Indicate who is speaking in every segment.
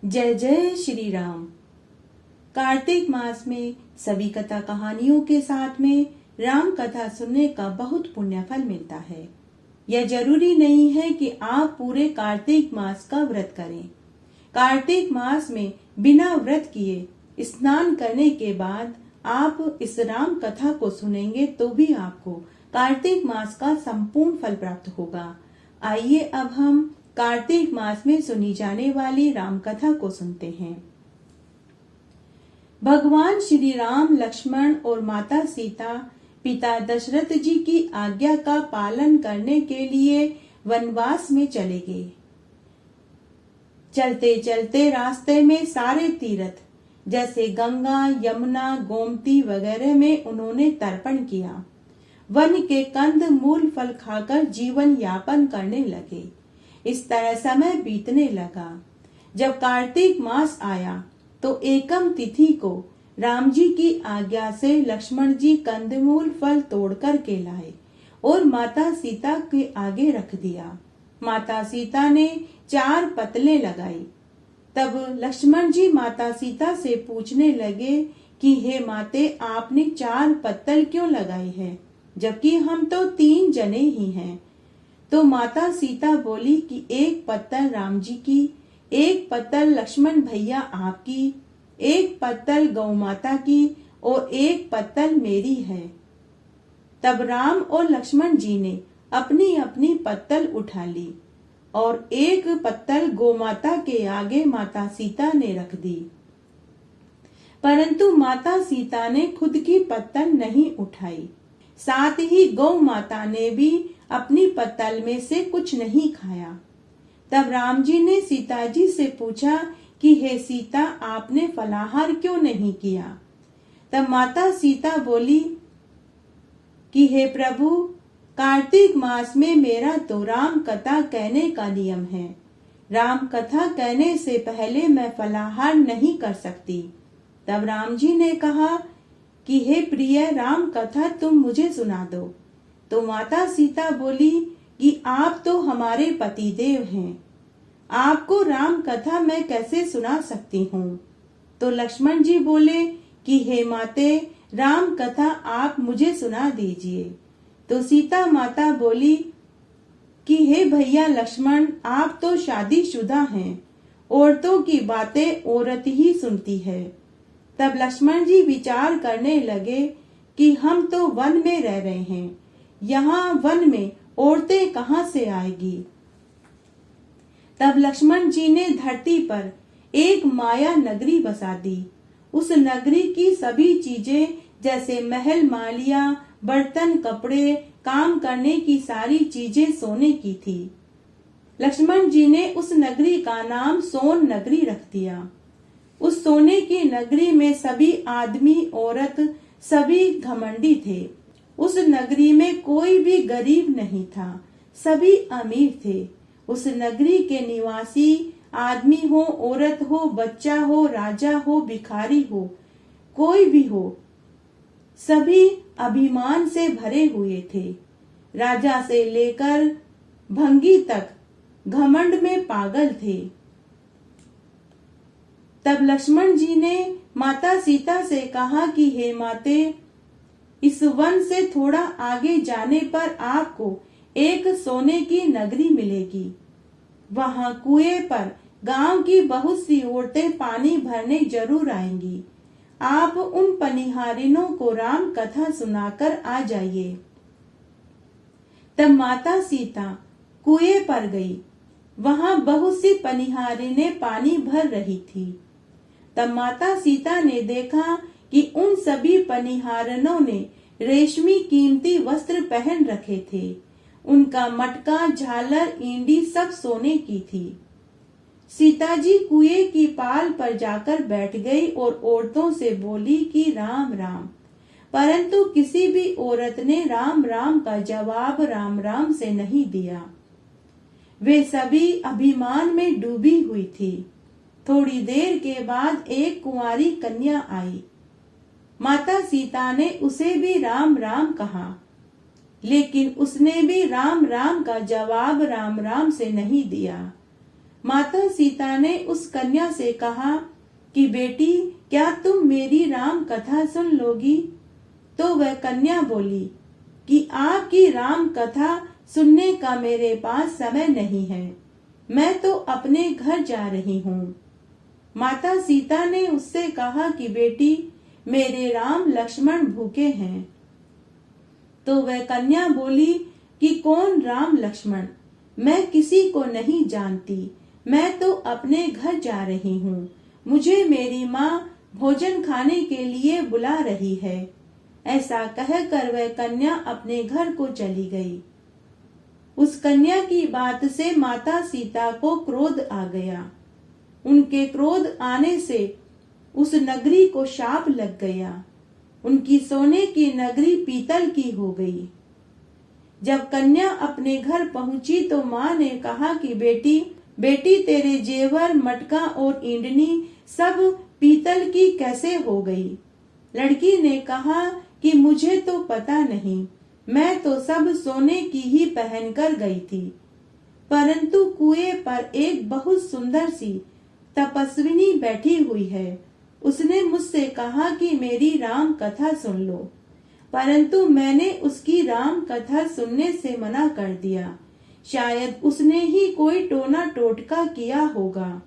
Speaker 1: जय जय श्री राम। कार्तिक मास में सभी कथा कहानियों के साथ में राम कथा सुनने का बहुत पुण्य फल मिलता है। यह जरूरी नहीं है कि आप पूरे कार्तिक मास का व्रत करें। कार्तिक मास में बिना व्रत किए स्नान करने के बाद आप इस राम कथा को सुनेंगे तो भी आपको कार्तिक मास का संपूर्ण फल प्राप्त होगा। आइए अब हम कार्तिक मास में सुनी जाने वाली राम कथा को सुनते हैं। भगवान श्री राम लक्ष्मण और माता सीता पिता दशरथ जी की आज्ञा का पालन करने के लिए वनवास में चले गए। चलते चलते रास्ते में सारे तीर्थ जैसे गंगा, यमुना, गोमती वगैरह में उन्होंने तर्पण किया। वन के कंद मूल फल खाकर जीवन यापन करने लगे। इस तरह समय बीतने लगा। जब कार्तिक मास आया तो एकम तिथि को राम जी की आज्ञा से लक्ष्मण जी कंदमूल फल तोड़ कर के लाए और माता सीता के आगे रख दिया। माता सीता ने 4 पतले लगाई। तब लक्ष्मण जी माता सीता से पूछने लगे कि हे माते, आपने 4 पत्तल क्यों लगाई है, जबकि हम तो 3 जने ही हैं। तो माता सीता बोली कि 1 पत्तल राम जी की, 1 पत्तल लक्ष्मण भैया आपकी, 1 पत्तल गौ माता की और 1 पत्तल मेरी है। तब राम और लक्ष्मण जी ने अपनी अपनी पत्तल उठा ली और 1 पत्तल गौ माता के आगे माता सीता ने रख दी। परंतु माता सीता ने खुद की पत्तल नहीं उठाई। साथ ही गौ माता ने भी अपनी पत्तल में से कुछ नहीं खाया। तब राम जी ने सीता जी से पूछा कि हे सीता, आपने फलाहार क्यों नहीं किया। तब माता सीता बोली कि हे प्रभु, कार्तिक मास में मेरा तो राम कथा कहने का नियम है। राम कथा कहने से पहले मैं फलाहार नहीं कर सकती। तब राम जी ने कहा कि हे प्रिय, राम कथा तुम मुझे सुना दो। तो माता सीता बोली कि आप तो हमारे पतिदेव हैं, आपको राम कथा मैं कैसे सुना सकती हूँ। तो लक्ष्मण जी बोले कि हे माते, राम कथा आप मुझे सुना दीजिए। तो सीता माता बोली कि हे भैया लक्ष्मण, आप तो शादीशुदा हैं, औरतों की बातें औरत ही सुनती है। तब लक्ष्मण जी विचार करने लगे कि हम तो वन में रह रहे हैं, यहाँ वन में औरतें कहाँ से आएगी। तब लक्ष्मण जी ने धरती पर एक माया नगरी बसा दी। उस नगरी की सभी चीजें जैसे महल मालिया, बर्तन, कपड़े, काम करने की सारी चीजें सोने की थी। लक्ष्मण जी ने उस नगरी का नाम सोन नगरी रख दिया। उस सोने की नगरी में सभी आदमी औरत सभी घमंडी थे। उस नगरी में कोई भी गरीब नहीं था, सभी अमीर थे। उस नगरी के निवासी आदमी हो, औरत हो, बच्चा हो, राजा हो, भिखारी हो, कोई भी हो, सभी अभिमान से भरे हुए थे। राजा से लेकर भंगी तक घमंड में पागल थे। तब लक्ष्मण जी ने माता सीता से कहा कि हे माते, इस वन से थोड़ा आगे जाने पर आपको एक सोने की नगरी मिलेगी। वहां कुएं पर गांव की बहुत सी औरतें पानी भरने जरूर आएंगी। आप उन पनिहारिनों को राम कथा सुनाकर आ जाइए। तब माता सीता कुएं पर गई। वहां बहुत सी पनिहारिनें पानी भर रही थी। तब माता सीता ने देखा कि उन सभी पनिहारनों ने रेशमी कीमती वस्त्र पहन रखे थे। उनका मटका, झालर, ईंडी सब सोने की थी। सीता जी कुएं की पाल पर जाकर बैठ गई और औरतों से बोली कि राम राम। परंतु किसी भी औरत ने राम राम का जवाब राम राम से नहीं दिया। वे सभी अभिमान में डूबी हुई थी। थोड़ी देर के बाद एक कुंवारी कन्या आई। माता सीता ने उसे भी राम राम कहा, लेकिन उसने भी राम राम का जवाब राम राम से नहीं दिया। माता सीता ने उस कन्या से कहा कि बेटी, क्या तुम मेरी राम कथा सुन लोगी? तो वह कन्या बोली कि आपकी राम कथा सुनने का मेरे पास समय नहीं है, मैं तो अपने घर जा रही हूँ। माता सीता ने उससे कहा कि बेटी, मेरे राम लक्ष्मण भूखे हैं। तो वह कन्या बोली कि कौन राम लक्ष्मण? मैं किसी को नहीं जानती, मैं तो अपने घर जा रही हूँ। मुझे मेरी माँ भोजन खाने के लिए बुला रही है। ऐसा कहकर वह कन्या अपने घर को चली गई। उस कन्या की बात से माता सीता को क्रोध आ गया। उनके क्रोध आने से उस नगरी को शाप लग गया। उनकी सोने की नगरी पीतल की हो गई। जब कन्या अपने घर पहुंची तो माँ ने कहा कि बेटी, बेटी, तेरे जेवर, मटका और ईंडनी सब पीतल की कैसे हो गई? लड़की ने कहा कि मुझे तो पता नहीं, मैं तो सब सोने की ही पहन कर गई थी। परंतु कुएं पर एक बहुत सुंदर सी तपस्विनी बैठी हुई है। उसने मुझसे कहा कि मेरी राम कथा सुन लो, परंतु मैंने उसकी राम कथा सुनने से मना कर दिया। शायद उसने ही कोई टोना टोटका किया होगा।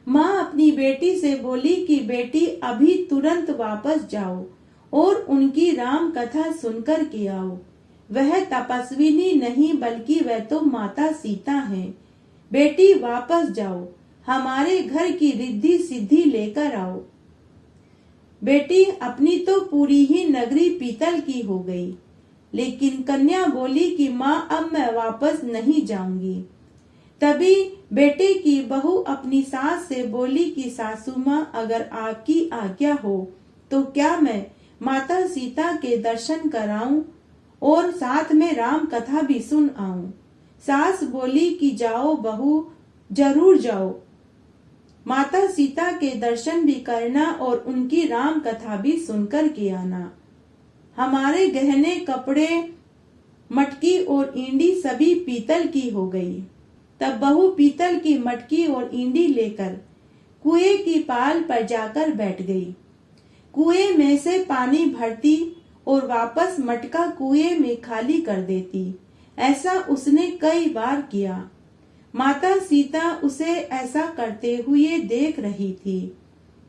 Speaker 1: माँ अपनी बेटी से बोली कि बेटी, अभी तुरंत वापस जाओ और उनकी राम कथा सुनकर के आओ। वह तपस्विनी नहीं बल्कि वह तो माता सीता है। बेटी, वापस जाओ, हमारे घर की रिद्धि सिद्धि लेकर आओ। बेटी, अपनी तो पूरी ही नगरी पीतल की हो गई। लेकिन कन्या बोली कि माँ, अब मैं वापस नहीं जाऊंगी। तभी बेटे की बहू अपनी सास से बोली कि सासू माँ, अगर आपकी आज्ञा हो तो क्या मैं माता सीता के दर्शन कराऊं और साथ में राम कथा भी सुन आऊं। सास बोली कि जाओ बहू, जरूर जाओ, माता सीता के दर्शन भी करना और उनकी राम कथा भी सुनकर के आना। हमारे गहने, कपड़े, मटकी और ईंडी सभी पीतल की हो गई। तब बहू पीतल की मटकी और ईंडी लेकर कुएं की पाल पर जाकर बैठ गई। कुएं में से पानी भरती और वापस मटका कुएं में खाली कर देती। ऐसा उसने कई बार किया। माता सीता उसे ऐसा करते हुए देख रही थी।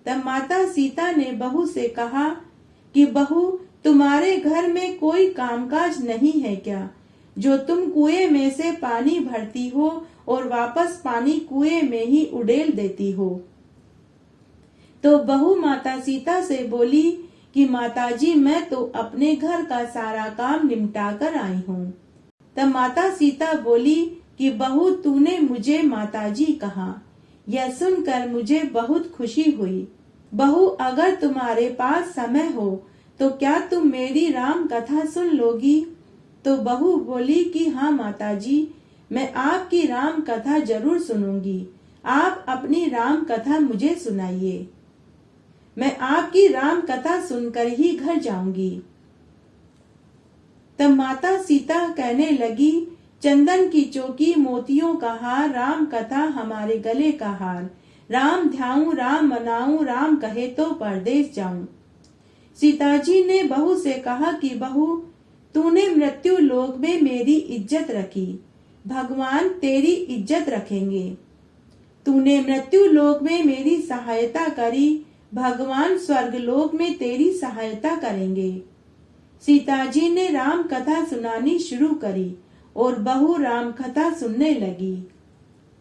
Speaker 1: तब माता सीता ने बहू से कहा कि बहू, तुम्हारे घर में कोई कामकाज नहीं है क्या, जो तुम कुएं में से पानी भरती हो और वापस पानी कुएं में ही उड़ेल देती हो? तो बहू माता सीता से बोली कि माताजी, मैं तो अपने घर का सारा काम निपटा कर आई हूँ। तब माता सीता बोली कि बहू, तूने मुझे माताजी कहा, यह सुनकर मुझे बहुत खुशी हुई। बहू, अगर तुम्हारे पास समय हो तो क्या तुम मेरी राम कथा सुन लोगी? तो बहू बोली कि हाँ माताजी, मैं आपकी राम कथा जरूर सुनूंगी। आप अपनी राम कथा मुझे सुनाइए, मैं आपकी राम कथा सुनकर ही घर जाऊंगी। तब माता सीता कहने लगी, चंदन की चौकी, मोतियों का हार, राम कथा हमारे गले का हार। राम ध्याऊं, राम मनाऊं, राम कहे तो परदेश जाऊं। सीताजी ने बहू से कहा कि बहू, तूने मृत्यु लोक में मेरी इज्जत रखी, भगवान तेरी इज्जत रखेंगे। तूने मृत्यु लोक में मेरी सहायता करी, भगवान स्वर्ग लोक में तेरी सहायता करेंगे। सीताजी ने राम कथा सुनानी शुरू करी और बहू राम कथा सुनने लगी।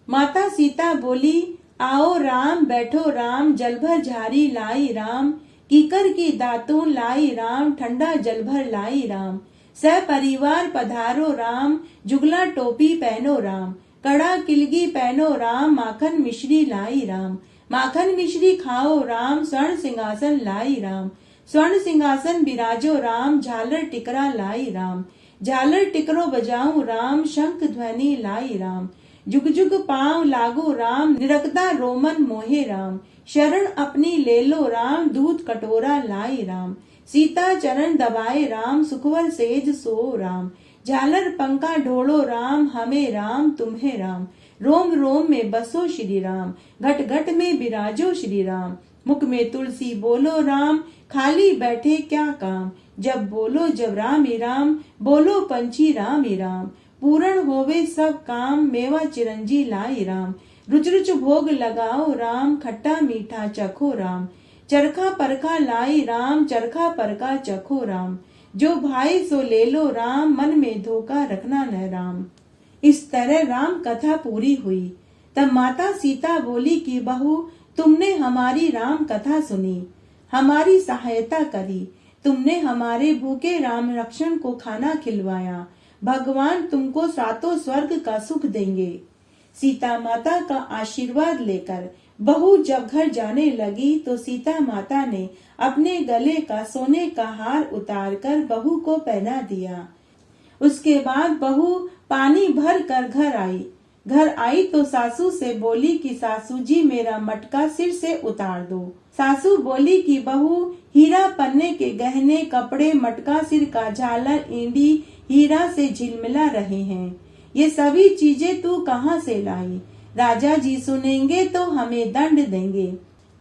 Speaker 1: माता सीता बोली, आओ राम, बैठो राम, जल भर झारी लाई राम, कीकर की दातून लाई राम, ठंडा जल भर लाई राम। सपरिवार पधारो राम, जुगला टोपी पहनो राम, कड़ा किलगी पहनो राम, माखन मिश्री लाई राम। माखन मिश्री खाओ राम, स्वर्ण सिंहासन लाई राम, स्वर्ण सिंहासन बिराजो राम, झालर टिकरा लाई राम। झालर टिकरो बजाऊं राम, शंख ध्वनि लाई राम। जुग जुग पांव लागो राम, निरखता रोमन मोहे राम। शरण अपनी ले लो राम, दूध कटोरा लाई राम। सीता चरण दबाए राम, सुखवर सेज सो राम। झालर पंखा ढोलो राम, हमें राम तुम्हें राम। रोम रोम में बसो श्री राम, घट घट में विराजो श्री राम। मुख में तुलसी बोलो राम, खाली बैठे क्या काम। जब बोलो जब राम ही राम, बोलो पंछी राम ही राम। पूर्ण होवे सब काम, मेवा चिरंजी लाई राम। रुच रुच भोग लगाओ राम, खट्टा मीठा चखो राम। चरखा परखा लाई राम, चरखा परखा चखो राम। जो भाई सो ले लो राम, मन में धोखा रखना न राम। इस तरह राम कथा पूरी हुई। तब माता सीता बोली कि बहू, तुमने हमारी राम कथा सुनी, हमारी सहायता करी, तुमने हमारे भूखे राम लक्ष्मण को खाना खिलवाया, भगवान तुमको सातों स्वर्ग का सुख देंगे। सीता माता का आशीर्वाद लेकर बहू जब घर जाने लगी तो सीता माता ने अपने गले का सोने का हार उतारकर बहू को पहना दिया। उसके बाद बहू पानी भर कर घर आई तो सासू से बोली कि सासू जी मेरा मटका सिर से उतार दो। सासू बोली कि बहू, हीरा पन्ने के गहने, कपड़े, मटका, सिर का झालर, ईंडी हीरा से झिलमिला रहे हैं, ये सभी चीजें तू कहाँ से लाई? राजा जी सुनेंगे तो हमें दंड देंगे।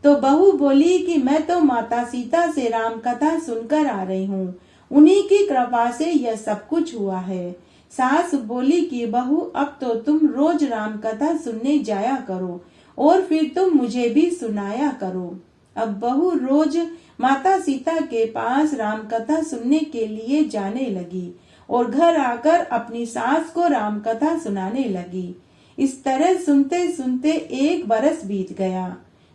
Speaker 1: तो बहू बोली कि मैं तो माता सीता से राम कथा सुनकर आ रही हूँ, उन्हीं की कृपा से यह सब कुछ हुआ है। सास बोली कि बहू, अब तो तुम रोज राम कथा सुनने जाया करो और फिर तुम मुझे भी सुनाया करो। अब बहू रोज माता सीता के पास राम कथा सुनने के लिए जाने लगी और घर आकर अपनी सास को राम कथा सुनाने लगी। इस तरह सुनते सुनते 1 बरस बीत गया।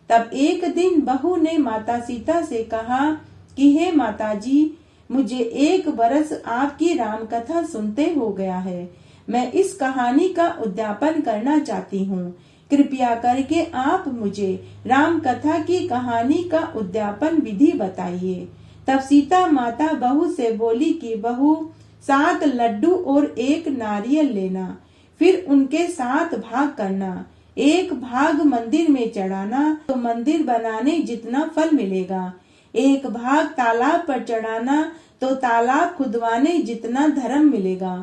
Speaker 1: तब एक दिन बहू ने माता सीता से कहा कि हे माता जी, मुझे 1 बरस आपकी राम कथा सुनते हो गया है, मैं इस कहानी का उद्यापन करना चाहती हूँ, कृपया करके आप मुझे राम कथा की कहानी का उद्यापन विधि बताइए। तब सीता माता बहू से बोली कि बहू, 7 लड्डू और 1 नारियल लेना, फिर उनके 7 भाग करना। 1 भाग मंदिर में चढ़ाना तो मंदिर बनाने जितना फल मिलेगा, 1 भाग तालाब पर चढ़ाना तो तालाब खुदवाने जितना धर्म मिलेगा,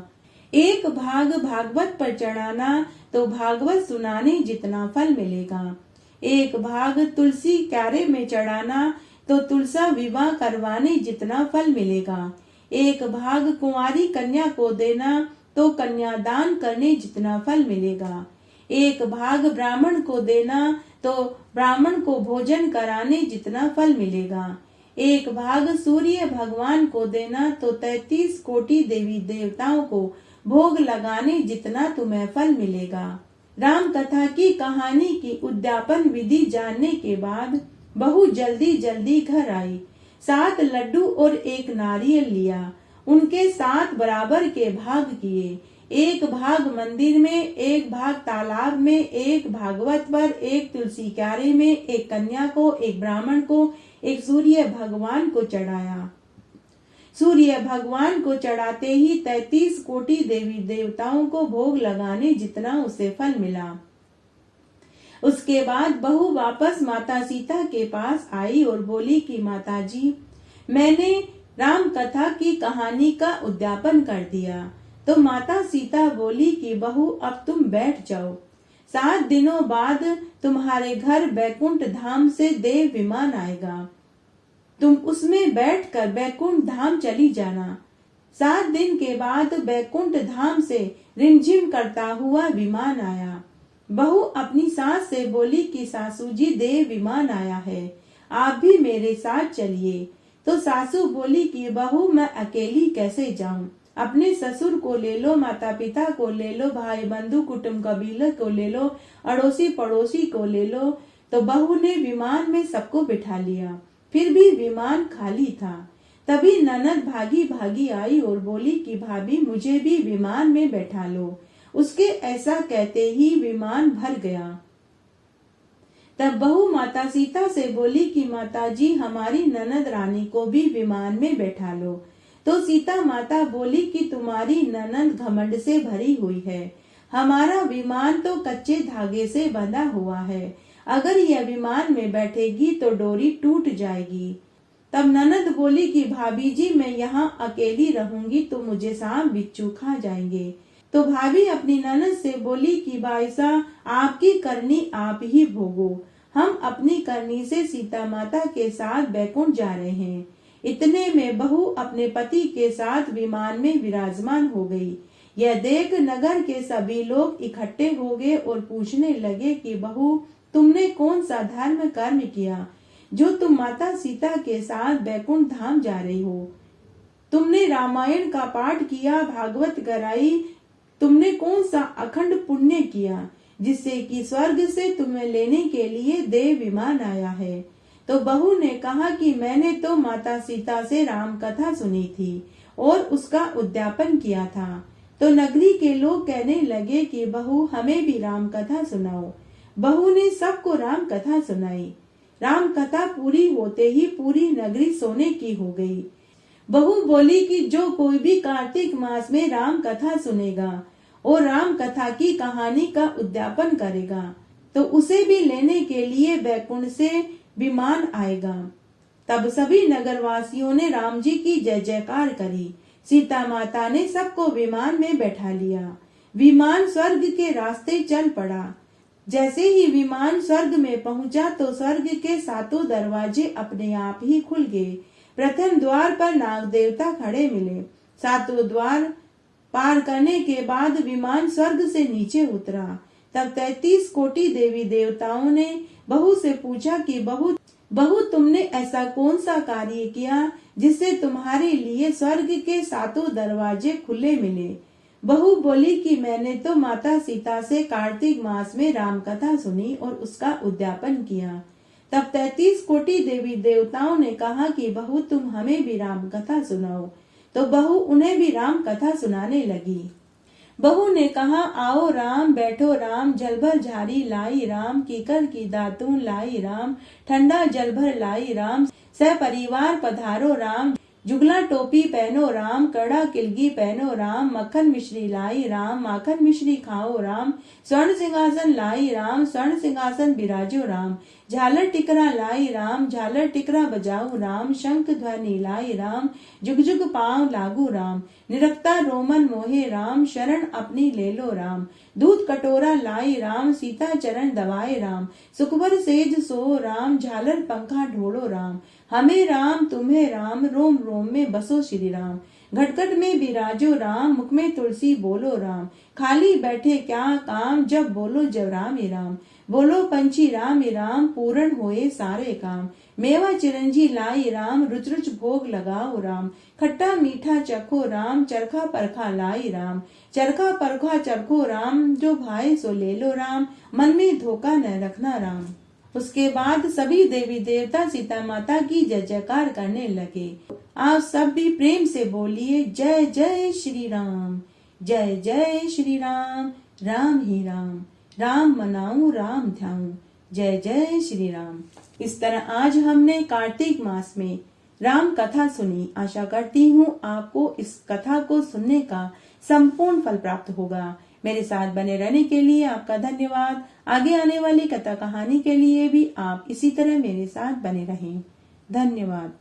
Speaker 1: 1 भाग भागवत पर चढ़ाना तो भागवत सुनाने जितना फल मिलेगा, 1 भाग तुलसी क्यारे में चढ़ाना तो तुलसा विवाह करवाने जितना फल मिलेगा, 1 भाग कुंवारी कन्या को देना तो कन्यादान करने जितना फल मिलेगा, 1 भाग ब्राह्मण को देना तो ब्राह्मण को भोजन कराने जितना फल मिलेगा, 1 भाग सूर्य भगवान को देना तो 33 कोटि देवी देवताओं को भोग लगाने जितना तुम्हें फल मिलेगा। राम कथा की कहानी की उद्यापन विधि जानने के बाद बहू जल्दी जल्दी घर आई। 7 लड्डू और 1 नारियल लिया, उनके 7 बराबर के भाग किए, 1 भाग मंदिर में, 1 भाग तालाब में, 1 भागवत पर, 1 तुलसी क्यारे में, 1 कन्या को, 1 ब्राह्मण को, 1 सूर्य भगवान को चढ़ाया। सूर्य भगवान को चढ़ाते ही 33 कोटि देवी देवताओं को भोग लगाने जितना उसे फल मिला। उसके बाद बहू वापस माता सीता के पास आई और बोली कि माता जी, मैंने राम कथा की कहानी का उद्यापन कर दिया। तो माता सीता बोली कि बहू, अब तुम बैठ जाओ, 7 दिनों बाद तुम्हारे घर बैकुंठ धाम से देव विमान आएगा, तुम उसमें बैठकर बैकुंठ धाम चली जाना। 7 दिन के बाद बैकुंठ धाम से रिमझिम करता हुआ विमान आया। बहू अपनी सास से बोली कि सासू जी, देव विमान आया है, आप भी मेरे साथ चलिए। तो सासू बोली कि बहू, मैं अकेली कैसे जाऊं, अपने ससुर को ले लो, माता पिता को ले लो, भाई बंधु कुटुंब कबीले को ले लो, अड़ोसी पड़ोसी को ले लो। तो बहू ने विमान में सबको बिठा लिया, फिर भी विमान खाली था। तभी ननद भागी भागी आई और बोली कि भाभी, मुझे भी विमान में बैठा लो। उसके ऐसा कहते ही विमान भर गया। तब बहू माता सीता से बोली कि माता जी, हमारी ननद रानी को भी विमान में बैठा लो। तो सीता माता बोली कि तुम्हारी ननद घमंड से भरी हुई है, हमारा विमान तो कच्चे धागे से बंधा हुआ है, अगर यह विमान में बैठेगी तो डोरी टूट जाएगी। तब ननद बोली कि भाभी जी, मैं यहाँ अकेली रहूंगी तो मुझे सांप बिच्छू खा जाएंगे, तो भाभी अपनी ननद से बोली कि बाईसा, आपकी करनी आप ही भोगो, हम अपनी करनी से सीता माता के साथ बैकुंठ जा रहे हैं। इतने में बहू अपने पति के साथ विमान में विराजमान हो गई। यह देख नगर के सभी लोग इकट्ठे हो गए और पूछने लगे कि बहू, तुमने कौन सा धर्म कर्म किया जो तुम माता सीता के साथ बैकुंठ धाम जा रही हो? तुमने रामायण का पाठ किया, भागवत कराई, तुमने कौन सा अखंड पुण्य किया जिससे कि स्वर्ग से तुम्हें लेने के लिए देव विमान आया है? तो बहू ने कहा कि मैंने तो माता सीता से राम कथा सुनी थी और उसका उद्यापन किया था। तो नगरी के लोग कहने लगे कि बहू, हमें भी राम कथा सुनाओ। बहू ने सबको राम कथा सुनाई। राम कथा पूरी होते ही पूरी नगरी सोने की हो गई। बहू बोली कि जो कोई भी कार्तिक मास में राम कथा सुनेगा और राम कथा की कहानी का उद्यापन करेगा तो उसे भी लेने के लिए बैकुंठ से विमान आएगा। तब सभी नगरवासियों ने राम जी की जय जयकार करी। सीता माता ने सबको विमान में बैठा लिया। विमान स्वर्ग के रास्ते चल पड़ा। जैसे ही विमान स्वर्ग में पहुंचा तो स्वर्ग के सातों दरवाजे अपने आप ही खुल गए। प्रथम द्वार पर नाग देवता खड़े मिले। सातों द्वार पार करने के बाद विमान स्वर्ग से नीचे उतरा। तब 33 कोटि देवी देवताओं ने बहू से पूछा कि बहू तुमने ऐसा कौन सा कार्य किया जिससे तुम्हारे लिए स्वर्ग के सातों दरवाजे खुले मिले? बहू बोली कि मैंने तो माता सीता से कार्तिक मास में राम कथा सुनी और उसका उद्यापन किया। तब 33 कोटि देवी देवताओं ने कहा कि बहू तुम हमें भी राम कथा सुनाओ। तो बहू उन्हें भी राम कथा सुनाने लगी। बहू ने कहा, आओ राम, बैठो राम, जल भर झारी लाई राम, कीकर की दातून लाई राम, ठंडा जल भर लाई राम, सपरिवार पधारो राम, जुगला टोपी पहनो राम, कड़ा किलगी पहनो राम, मक्खन मिश्री लाई राम, माखन मिश्री खाओ राम, स्वर्ण सिंहासन लाई राम, स्वर्ण सिंहासन बिराजो राम, झालर टिकरा लाई राम, झालर टिकरा बजाओ राम, शंख ध्वनि लाई राम, जुग जुग पांव लागू राम, निरक्ता रोमन मोहे राम, शरण अपनी ले लो राम, दूध कटोरा लाई राम, सीता चरण दबाए राम, सुखबर सेज सो राम, झालर पंखा ढोड़ो राम, हमें राम तुम्हें राम, रोम रोम में बसो श्री राम, घटघट में बिराजो राम, मुख में तुलसी बोलो राम, खाली बैठे क्या काम, जब बोलो जब राम ही राम, बोलो पंछी राम ही राम, पूर्ण होए सारे काम, मेवा चिरंजी लाई राम, रुच रुच भोग लगाओ राम, खट्टा मीठा चखो राम, चरखा परखा लाई राम, चरखा परखा चरखो राम, जो भाई सो ले लो राम, मन में धोखा न रखना राम। उसके बाद सभी देवी देवता सीता माता की जय जयकार करने लगे। आप सब भी प्रेम से बोलिए, जय जय श्री राम, जय जय श्री राम, राम ही राम, राम मनाऊं राम ध्याऊं, जय जय श्री राम। इस तरह आज हमने कार्तिक मास में राम कथा सुनी। आशा करती हूँ आपको इस कथा को सुनने का संपूर्ण फल प्राप्त होगा। मेरे साथ बने रहने के लिए आपका धन्यवाद। आगे आने वाली कथा कहानी के लिए भी आप इसी तरह मेरे साथ बने रहें। धन्यवाद।